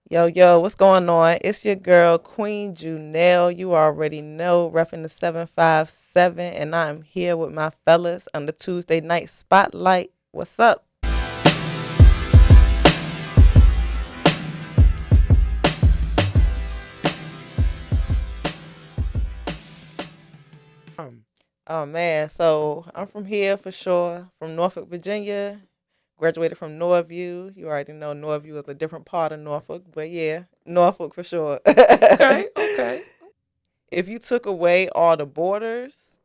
Yo, what's going on? It's your girl, Queen Junelle. You already know, repping the 757, and I'm here with my fellas on the Tuesday night spotlight. What's up? Um, Oh man, so I'm from here for sure, from Norfolk, Virginia. Graduated from Norview. You already know Norview is a different part of Norfolk, but yeah, Norfolk for sure. okay, okay. If you took away all the borders,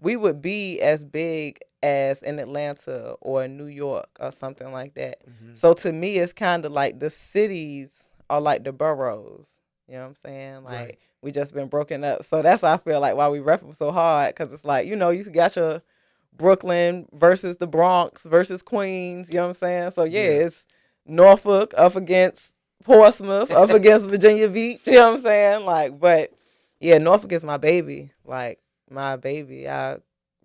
we would be as big as in Atlanta or New York or something like that. Hmm. So to me, it's kind of like the cities are like the boroughs. You know what I'm saying? Right. Like we just been broken up. So that's why I feel like why we rep them so hard because it's like you got your Brooklyn versus the Bronx versus Queens. You know what I'm saying? So yeah, Yeah. it's Norfolk up against Portsmouth up against Virginia Beach. You know what I'm saying? Like, but yeah, Norfolk is my baby. Like my baby. I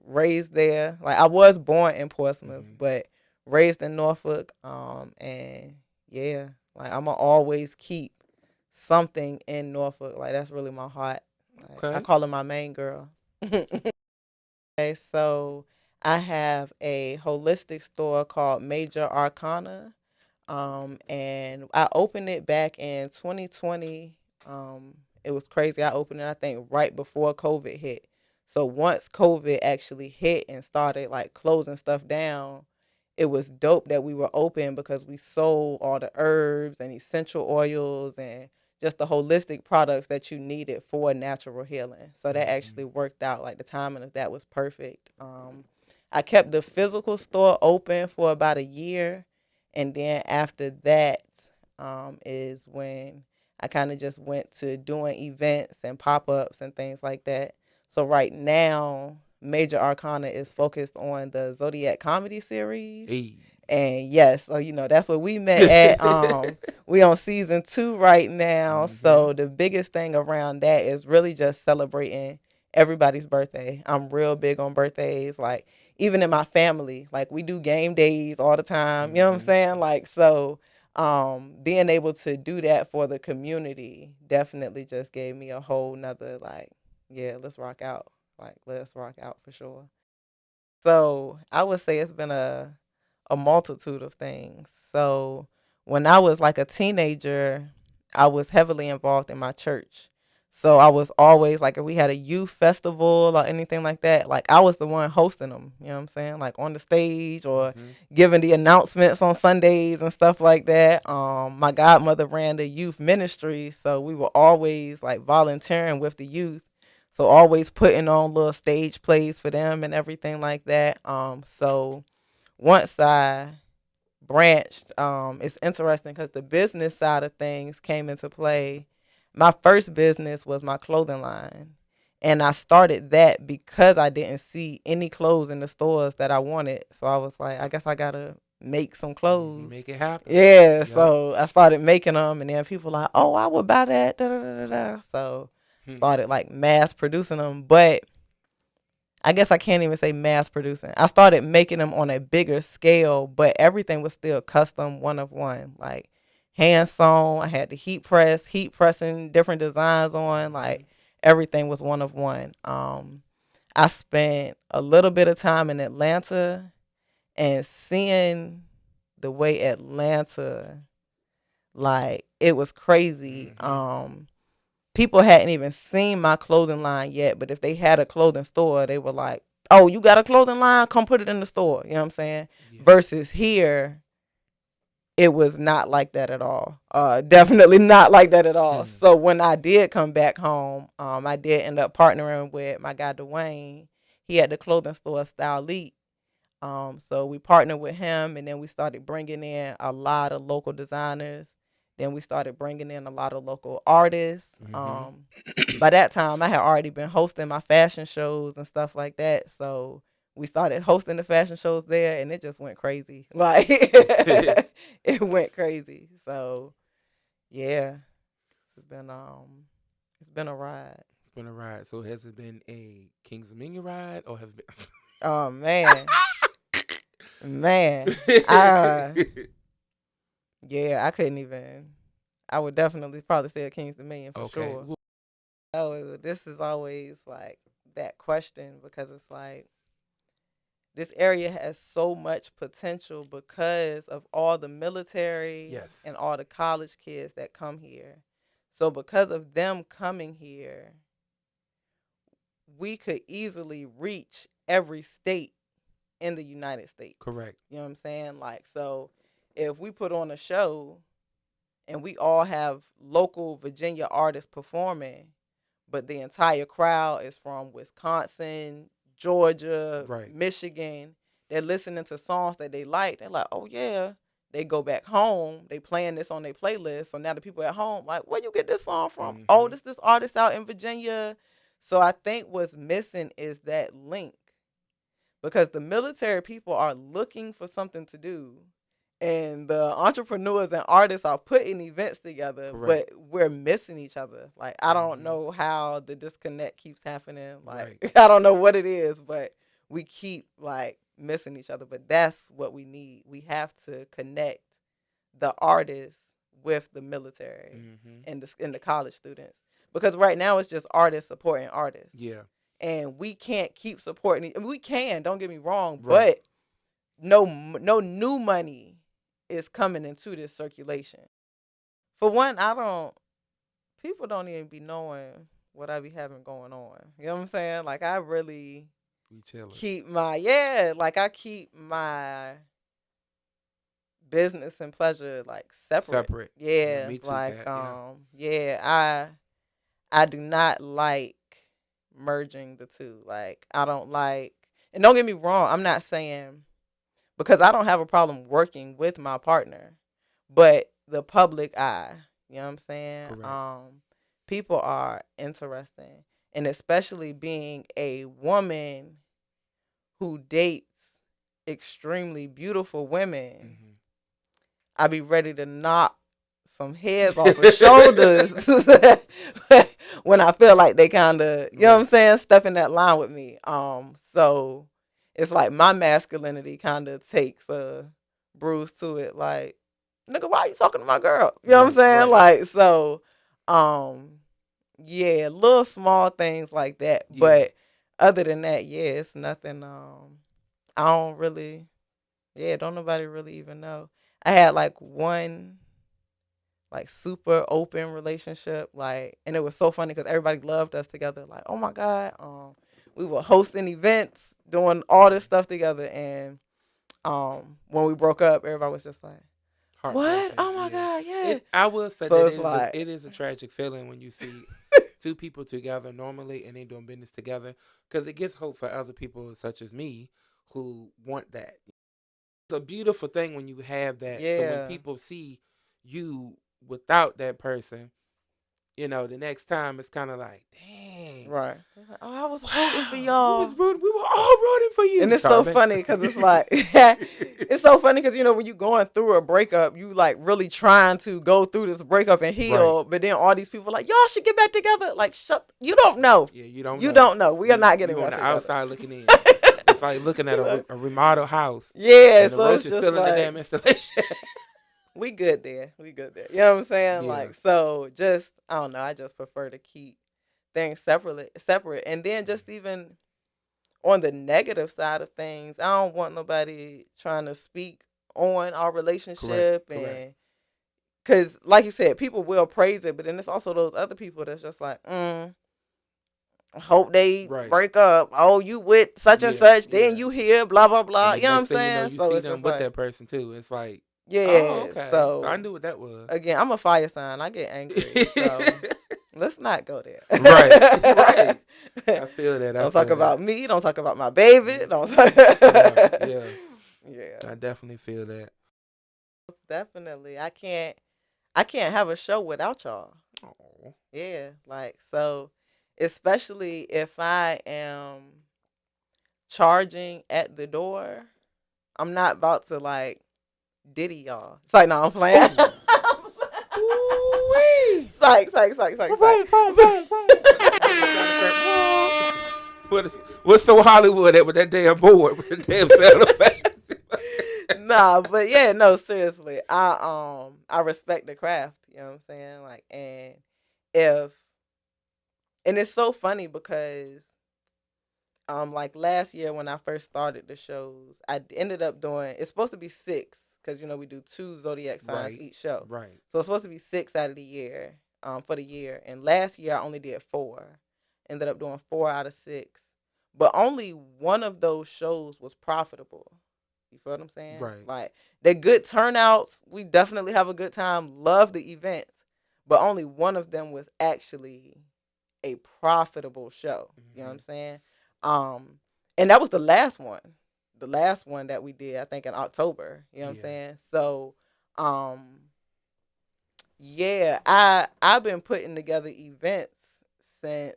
raised there. Like I was born in Portsmouth, Hmm. but raised in Norfolk. And yeah, like I'ma always keep something in Norfolk. Like that's really my heart. Like, I Okay. call her my main girl. Okay, so I have a holistic store called Major Arcana. And I opened it back in 2020. It was crazy. I opened it, I think, right before COVID hit. So once COVID actually hit and started like closing stuff down, it was dope that we were open because we sold all the herbs and essential oils and just the holistic products that you needed for natural healing. So that Hmm. actually worked out. Like the timing of that was perfect. I kept the physical store open for about a year, and then after that is when I kind of just went to doing events and pop ups and things like that. So right now, Major Arcana is focused on the Zodiac comedy series. Hey. And yes, so that's where we met at. We on season 2 right now. Hmm. So the biggest thing around that is really just celebrating everybody's birthday. I'm real big on birthdays. Like even in my family, like we do game days all the time. You know what I'm Hmm. saying? Like so being able to do that for the community definitely just gave me a whole nother like, yeah, let's rock out. Like let's rock out for sure. So I would say it's been a multitude of things. So when I was like a teenager, I was heavily involved in my church. So I was always like, if we had a youth festival or anything like that, like I was the one hosting them. You know what I'm saying? Like on the stage or Hmm. giving the announcements on Sundays and stuff like that. My godmother ran the youth ministry, so we were always like volunteering with the youth. So always putting on little stage plays for them and everything like that. So once I branched, it's interesting because the business side of things came into play. My first business was my clothing line. And I started that because I didn't see any clothes in the stores that I wanted. So I was like, I guess I gotta make some Hmm. clothes. Make it happen. Yeah, Yep. so I started making them, and then people like, oh, I would buy that. Da, da, da, da, da. So Hmm. started like mass producing them, but I guess I can't even say mass producing. I started making them on a bigger scale, but everything was still custom, one of one, like hand sewn. I had the heat pressing different designs on, Hmm. like everything was one of one. I spent a little bit of time in Atlanta and seeing the way Atlanta, like it was crazy. Hmm. People hadn't even seen my clothing line yet, but if they had a clothing store, they were like, "Oh, you got a clothing line? Come put it in the store." You know what I'm saying? Yeah. Versus here, it was not like that at all. Definitely not like that at all. Hmm. So when I did come back home, I did end up partnering with my guy Dwayne. He had the clothing store Style Elite. So we partnered with him, and then we started bringing in a lot of local designers. Then we started bringing in a lot of local artists. Hmm. By that time, I had already been hosting my fashion shows and stuff like that. So we started hosting the fashion shows there, and it just went crazy. Like it went crazy. So yeah, it's been a ride. It's been a ride. So has it been a Kings Dominion ride or have it Oh man, man, I been? yeah, I couldn't even. I would definitely probably say a King's Dominion for Okay. sure. Oh, this is always like that question because it's like this area has so much potential because of all the military Yes. and all the college kids that come here. So because of them coming here, we could easily reach every state in the United States. Correct. You know what I'm saying? Like, so if we put on a show and we all have local Virginia artists performing, but the entire crowd is from Wisconsin, Georgia, Right. Michigan, they're listening to songs that they like. They're like, oh yeah. They go back home. They playing this on their playlist. So now the people at home like, where you get this song from? Oh, Mm-hmm. this artist out in Virginia. So I think what's missing is that link because the military people are looking for something to do and the entrepreneurs and artists are putting events together, Correct. but we're missing each other. Like, I don't Mm-hmm. know how the disconnect keeps happening. Like, Right. I don't know what it is, but we keep like missing each other. But that's what we need. We have to connect the artists with the military Mm-hmm. and the college students because right now it's just artists supporting artists Yeah. and we can't keep supporting. I mean, we can, don't get me wrong, Right. but no new money is coming into this circulation. For one, I don't. People don't even be knowing what I be having going on. You know what I'm saying? Like I really We chilling. keep my like I keep my business and pleasure like separate. Separate. Yeah. Yeah, Me too, like Kat. Yeah. yeah, I do not like merging the two. Like I don't like, and don't get me wrong, I'm not saying because I don't have a problem working with my partner, but the public eye, you know what I'm saying? Correct. People are interesting, and especially being a woman who dates extremely beautiful women, Mm-hmm. I be ready to knock some heads off of shoulders when I feel like they kind of, you know what I'm Right. saying, step in that line with me. So it's like my masculinity kind of takes a bruise to it. Like, nigga, why are you talking to my girl? You know what I'm Right. saying? Right. Like, so, um, yeah, little small things like that. Yeah. But other than that, yeah, it's nothing. I don't really, yeah, don't nobody really even know. I had like one like super open relationship, like, and it was so funny because everybody loved us together. Like, oh my god, we were hosting events, doing all this stuff together, and when we broke up, everybody was just like, what? Heartbroken. Oh my Yeah. god, yeah. It. I will say So that it's like, it is a tragic feeling when you see two people together normally and they doing business together because it gives hope for other people such as me who want that. It's a beautiful thing when you have that. So when yeah, people see you without that person, the next time it's kind of like, dang, right. Oh, I was rooting for wow, we was y'all. rooting, we were all rooting for And you. it's so Charles Banks. funny because it's like, it's so funny because when you're going through a breakup, you like really trying to go through this breakup and Right. heal, but then all these people are like, y'all should get back together. Like, shut, you don't know. Yeah, you don't You know. don't know. We are not getting You on back the together. outside looking in. It's like looking at a remodeled house Yeah, and the so roach it's is just still in the like, damn installation. we good there. We good there. You know what I'm saying? Yeah. Like, so just, I don't know. I just prefer to keep things separate. And then just even on the negative side of things, I don't want nobody trying to speak on our Correct. relationship. Correct. And because, like you said, people will praise it, but then it's also those other people that's just like, hope they Right. break up. Oh, you with such and Yeah. such, then Yeah. you here, blah blah blah. And the You know what I'm next thing you know, saying? you So see it's them just with like, that person too. It's like, oh, yeah. okay. So I So knew what that was. again, I'm a fire sign. I get angry. So let's not go there. Right. Right. I feel that. I Don't talk feel about that. me. Don't talk about my baby. Don't talk. Yeah. Yeah. Yeah. I definitely feel that. Most definitely. I can't have a show without y'all. Oh. Yeah. Like, so especially if I am charging at the door, I'm not about to like diddy y'all. It's like, no, I'm playing. Ooh-wee. Psych, psych, psych, psych, Boom, boom, boom, boom. What's so Hollywood at with that damn board with the damn sound effect? Nah, but yeah, no, seriously. I respect the craft. You know what I'm saying? Like, if and it's so funny because like last year when I first started the shows, I ended up doing, it's supposed to be six because we do two zodiac signs Right. each show, Right. so it's supposed to be six out of the year, for the year. And last year I only did four, ended up doing four out of six, but only one of those shows was profitable. You feel what I'm saying? Right. Like, they're good turnouts. We definitely have a good time. Love the events, but only one of them was actually a profitable show. You know what I'm Mm-hmm. saying? Um, and that was the last one. The last one that we did, I think in October. You know what I'm Yeah. saying? So, um, yeah, I've been putting together events since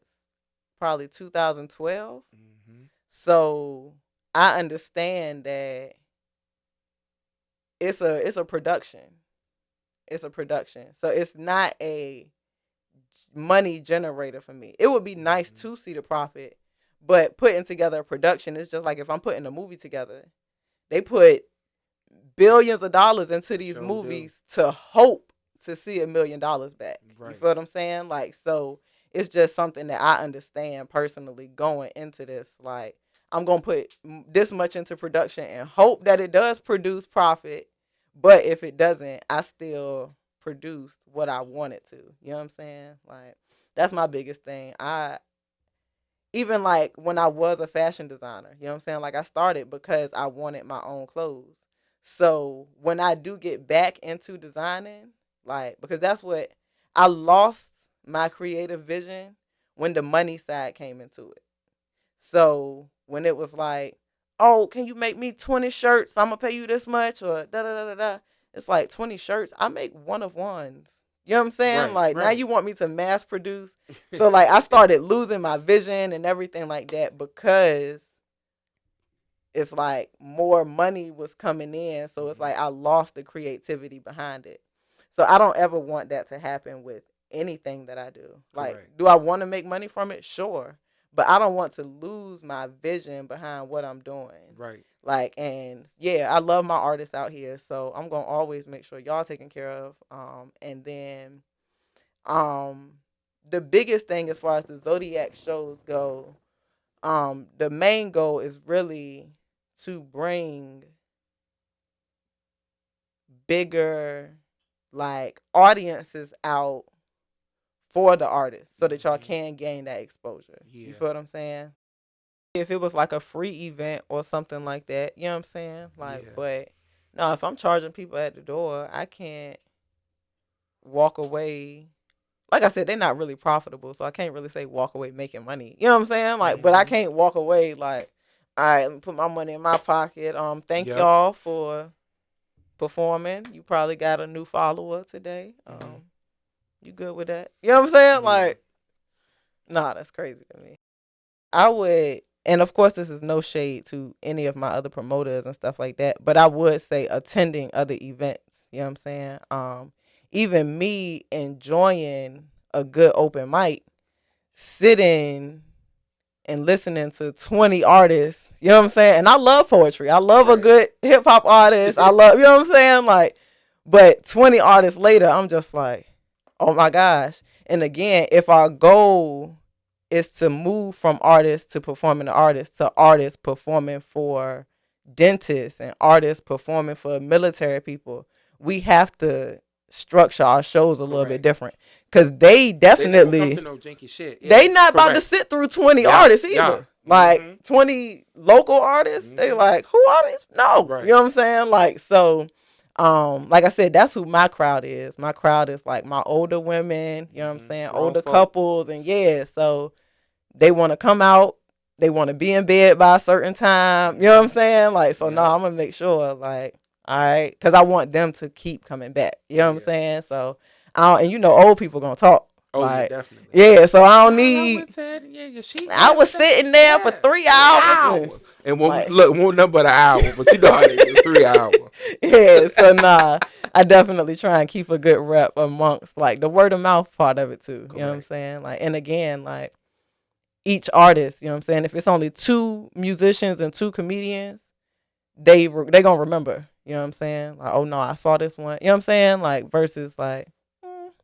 probably 2012. Mm-hmm. So I understand that it's a production. It's a production. So it's not a money generator for me. It would be nice Mm-hmm. to see the profit, but putting together a production is just like if I'm putting a movie together. They put billions of dollars into these Sure do. movies to hope to see $1 million back. You Right. feel what I'm saying? Like, so it's just something that I understand personally going into this. Like, I'm gonna put this much into production and hope that it does produce profit. But if it doesn't, I still produced what I wanted to. You know what I'm saying? Like, that's my biggest thing. I even like when I was a fashion designer, you know what I'm saying? Like, I started because I wanted my own clothes. So when I do get back into designing, like, because that's what I lost my creative vision when the money side came into it. So when it was like, oh, can you make me 20 shirts? I'm gonna pay you this much, or da da da da da. It's like 20 shirts. I make one of ones. You know what I'm saying? Right. Like, now Right. you want me to mass produce. So like I started losing my vision and everything like that because it's like more money was coming in. So it's Mm-hmm. like I lost the creativity behind it. So I don't ever want that to happen with anything that I do. Like, Correct. do I want to make money from it? Sure. But I don't want to lose my vision behind what I'm doing. Right. Like, and yeah, I love my artists out here. So I'm going to always make sure y'all taken care of. And then, um, the biggest thing as far as the Zodiac shows go, the main goal is really to bring bigger like audiences out for the artists so that y'all Mm-hmm. can gain that exposure. You Yeah. feel what I'm saying? If it was like a free event or something like that, you know what I'm saying? Like, Yeah. but no, if I'm charging people at the door, I can't walk away. Like I said, they're not really profitable, so I can't really say walk away making money. You know what I'm saying? Like, but I Mm-hmm. can't walk away like, all right, let me put my money in my pocket. Thank Yep. y'all for performing. You probably got a new follower today. Mm-hmm. You good with that? You know what I'm saying? Yeah. Like, nah, that's crazy to me. I would, and of course, this is no shade to any of my other promoters and stuff like that, but I would say attending other events. You know what I'm saying? Even me enjoying a good open mic, sitting and listening to 20 artists, you know what I'm saying? And I love poetry. I love a Right. good hip hop artist. I love, you know what I'm saying? Like, but 20 artists later, I'm just like, oh my gosh. And again, if our goal is to move from artists to performing artists to artists performing for dentists and artists performing for military people, we have to structure our shows a little bit Correct. different because they They not gonna come to definitely no janky shit. they Yeah. not about to Correct. sit through 20 Yeah. artists Yeah. either. Like Mm-hmm. 20 local artists, they Mm-hmm. like, who are these? No. You Right. know what I'm saying? Like, so like I said, that's who my crowd is. My crowd is like my older women, you know what I'm Mm-hmm. saying? Grown Older folk. couples, and yeah, so they want to come out, they want to be in bed by a certain time. You know what I'm Mm-hmm. saying? Like, so no, Yep. I'm gonna make sure, like, all right, because I want them to keep coming back. You know what I'm Yeah. saying? So, and old people gonna talk. Oh yeah, Like, definitely. yeah, so I don't Yeah, I need. went to yeah, yeah, she I said was that. sitting there for Yeah, 3 hours and 3 hours. And won't like, look, won't nothing but an hour. But you know how they do 3 hours. yeah. So nah, I definitely try and keep a good rep amongst like the word of mouth part of it too. You know what I'm Correct. saying? Like, and again, like each artist, you know what I'm saying? If it's only two musicians and two comedians, they gonna remember. You know what I'm saying? Like, oh no, I saw this one. You know what I'm saying? Like versus like,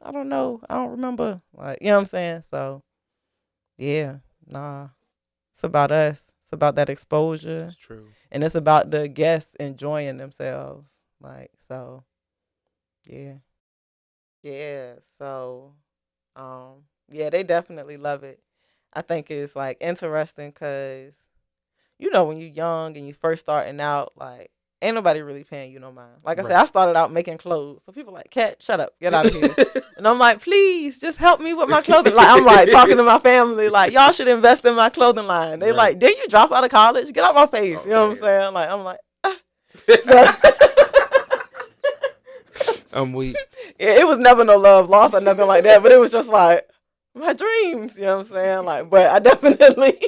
I don't know. I don't remember. Like, you know what I'm saying? So, yeah, nah. It's about us. It's about that exposure. That's true. And it's about the guests enjoying themselves. Like, so, yeah. Yeah. So, yeah, they definitely love it. I think it's like interesting because when you're young and you first starting out, like ain't nobody really paying you no mind. Like I said, Right. I started out making clothes, so people like, "Cat, shut up, get out of here." And I'm like, "Please, just help me with my clothing." Like I'm like talking to my family, like y'all should invest in my clothing line. They Right. like, "Did you drop out of college? Get out my face." Oh You know what I'm damn. saying? Like I'm like, ah. So I'm weak. yeah, it was never no love lost or nothing like that, but it was just like my dreams. You know what I'm saying? Like, but I definitely,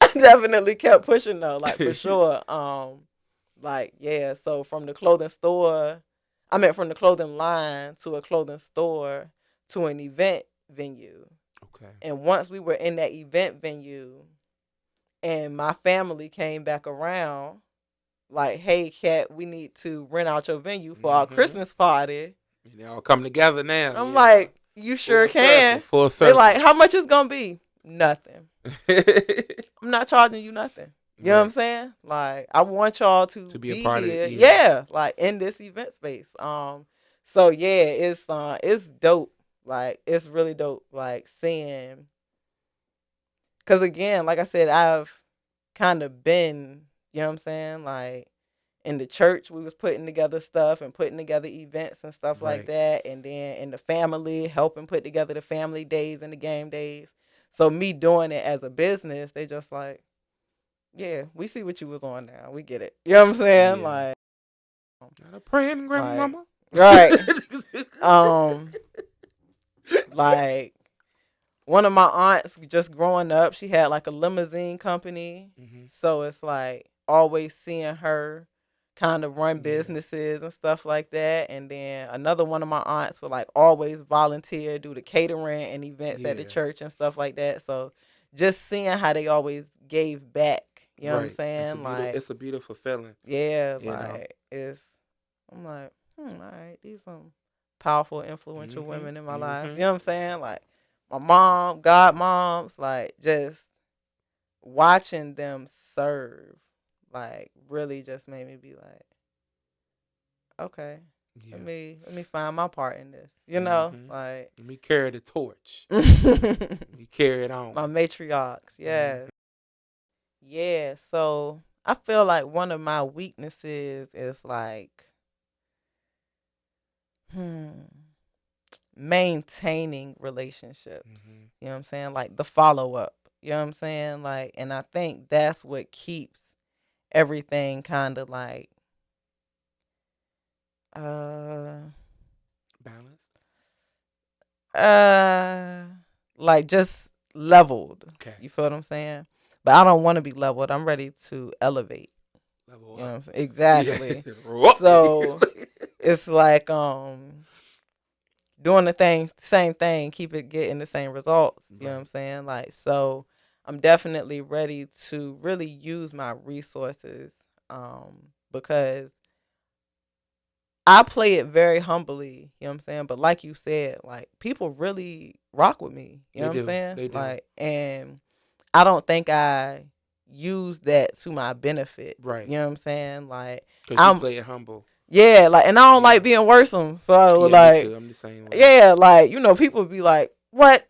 I definitely kept pushing though, like for sure. Like yeah. So from the clothing store, I meant from the clothing line to a clothing store to an event venue. Okay. And once we were in that event venue, and my family came back around, like, "Hey, Kat, we need to rent out your venue for our Mm-hmm. Christmas party." And they all come together now. I'm Yeah. like, "You sure Full circle. can." Full They circle. like, "How much is gonna be?" Nothing. I'm not charging you nothing. You know what I'm Right. saying? Like, I want y'all to To be a be part of it. here. Yeah. Yeah, like in this event space. So yeah, it's dope. Like it's really dope. Like seeing, cause again, like I said, I've kind of been, you know what I'm saying? Like in the church, we was putting together stuff and putting together events and stuff like Right. that, and then in the family, helping put together the family days and the game days. So me doing it as a business, they just like, yeah, we see what you was on now. We get it. You know what I'm saying? Yeah. Like, Not a praying like, grandmama. right. Um, like one of my aunts just growing up, she had like a limousine company. Mm-hmm. So it's like always seeing her kind of run Yeah. businesses and stuff like that. And then another one of my aunts would like always volunteer, do the catering and events at the Yeah. church and stuff like that. So just seeing how they always gave back, you know what I'm Right. saying? Like, It's a beautiful feeling. yeah, You know. like I'm like, all right, these some powerful, influential Mm-hmm. women in my lives. Mm-hmm. You know what I'm saying? Like my mom, godmoms, like just watching them serve, like really just made me be like, okay, let Yeah. me let me find my part in this. You know, Mm-hmm. like Let me carry the torch. my We carry it on. matriarchs, yeah, Mm-hmm. yeah. So I feel like one of my weaknesses is like, hmm, maintaining relationships. Mm-hmm. You know what I'm saying? Like the follow up. You know what I'm saying? Like, and I think that's what keeps everything kind of uh Balanced. uh like just leveled. Okay. You feel what I'm saying? But I don't want to be leveled. I'm ready to elevate. Level You know what up. I'm saying? Yeah. Exactly. So it's like doing the same thing, keep it getting the same results. You know what I'm Right. saying? Like, so I'm definitely ready to really use my resources, because I play it very humbly. You know what I'm saying? But like you said, like people really rock with me. You know They what I'm do. saying? They do. Like, and I don't think I use that to my benefit. Right. You know what I'm saying? Like, Because you I'm play it humble. yeah, like, and I don't Yeah. like being worrisome. So Yeah, me like, too. I'm the same way. yeah, like people be like, "What?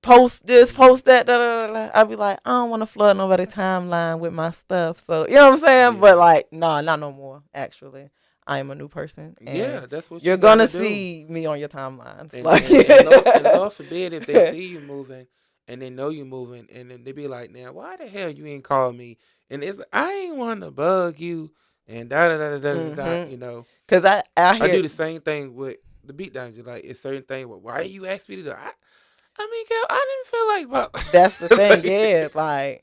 Post this, Mm-hmm. post that." Da, da, da, da. I'd be like, "I don't want to flood nobody's timeline with my stuff." So you know what I'm saying? But Yeah. like, nah, not no more. Actually, I am a new person, and Yeah, that's what you're you got gonna to do. see me on your timelines. And Like, Lord forbid if they see you moving and they know you moving and then they be like, now why the hell you ain't call me? And it's like, I ain't want to bug you and da da da da da da. mhm. You know, Cause I I hear do the same thing with the beat downs. Like it's certain things. Well, why you ask me to do? I mean, girl, I didn't feel that's the like, thing. Yeah, like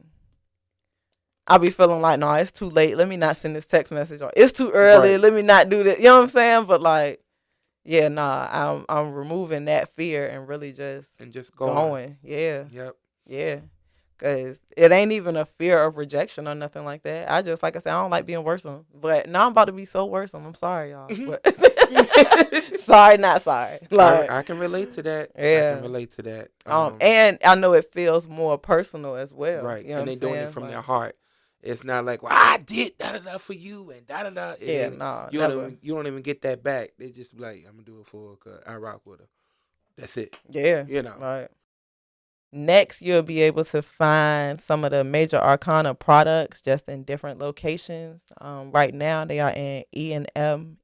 I'll be feeling like, no, it's too late. Let me not send this text message, or it's too early. right, Let me not do this. You know what I'm saying? But like, yeah, nah, I'm removing that fear and really just and just going. going. Yeah, Yep. yeah. Cause it ain't even a fear of rejection or nothing like that. I just, like I said, I don't like being worrisome. But now I'm about to be so worrisome. I'm sorry, y'all. Mhm. But sorry, not sorry. Like, I can relate to that. I can yeah. relate to that. And I know it feels more personal as well. Right, You know what and I'm they doing it saying? from their Like, heart. It's not like, well, I did da da da for you and da da da, and yeah, then no, never. you don't even get that back. They just be like, I'm gonna do it for her 'cause I rock with her. That's it. Yeah, You know. right. Next, you'll be able to find some of the major Arcana products just in different locations. Right now, they are in E&M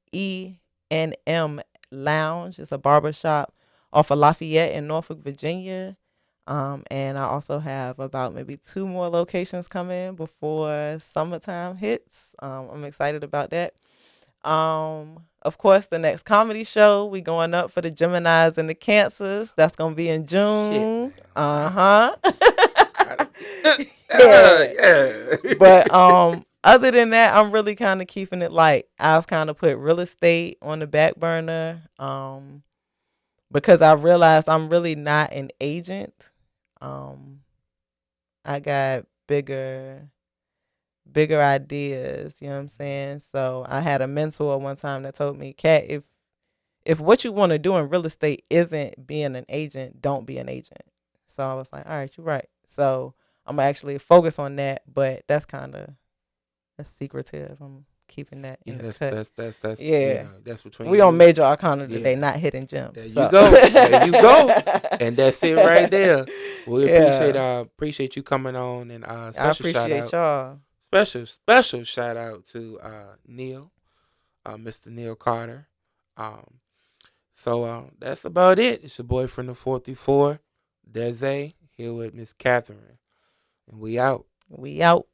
Lounge. It's a barbershop off of Lafayette in Norfolk, Virginia. And I also have about maybe 2 more locations coming before summertime hits. I'm excited about that. Of course, the next comedy show, we going up for the Geminis and the Cancers. That's gonna be in Shit, June. now. Wow. Uh Gotta be, huh. Yeah. yeah. But other than that, I'm really kind of keeping it light. I've kind of put real estate on the back burner. Because I realized I'm really not an agent. Um, I got bigger ideas, you know what I'm saying? So I had a mentor one time that told me, Kat, if what you want to do in real estate isn't being an agent, don't be an agent. So I was like, all right, you're right. So I'm actually focus on that, but that's secretive. I'm keeping that Yeah, in the cut. that's Yeah. that's between We on you. major arcana today, Yeah. not hidden gems. There you So go. There you go. And that's it right there. We yeah. appreciate you coming on, and I special shout appreciate out, y'all. special shout out to Neil, Mr. Neil Carter. Um, that's about it. It's your boy from the 434, Deze, here with Miss Kathryn, and we out. We out.